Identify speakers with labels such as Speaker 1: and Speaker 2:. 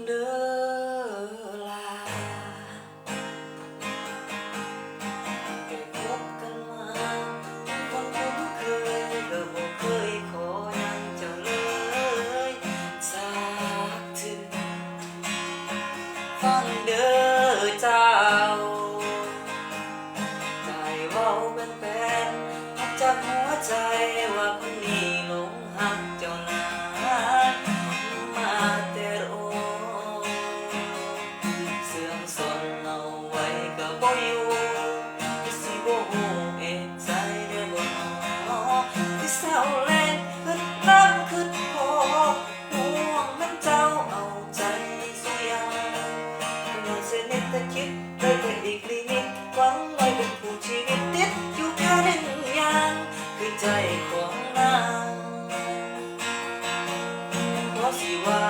Speaker 1: เด้อลาได้พบกันมาคนคุ้นเคยก็บ่เคยขอหยังเจ้าเลยสักเทื่อฟังเด้อเจ้าได้เว้าเป็นแฟนจากหัวใจว่าคนนี้หลงหักเจ้านานมาแต่โรเสื่อมสนเอาไว้ก็บ่อยู่สิบ่ฮู้เอกใจได้บ่น้อที่เศร้าแลงคิดน้ำคิดพอห่วงมันเจ้าเอาใจสุยามนอนเสียนิดแต่คิดได้แต่อีกลิมิตหวังไว้เป็นผู้ชีวิตติดอยู่แค่หนึ่งอย่างคือใจของนางเพราะสิว่า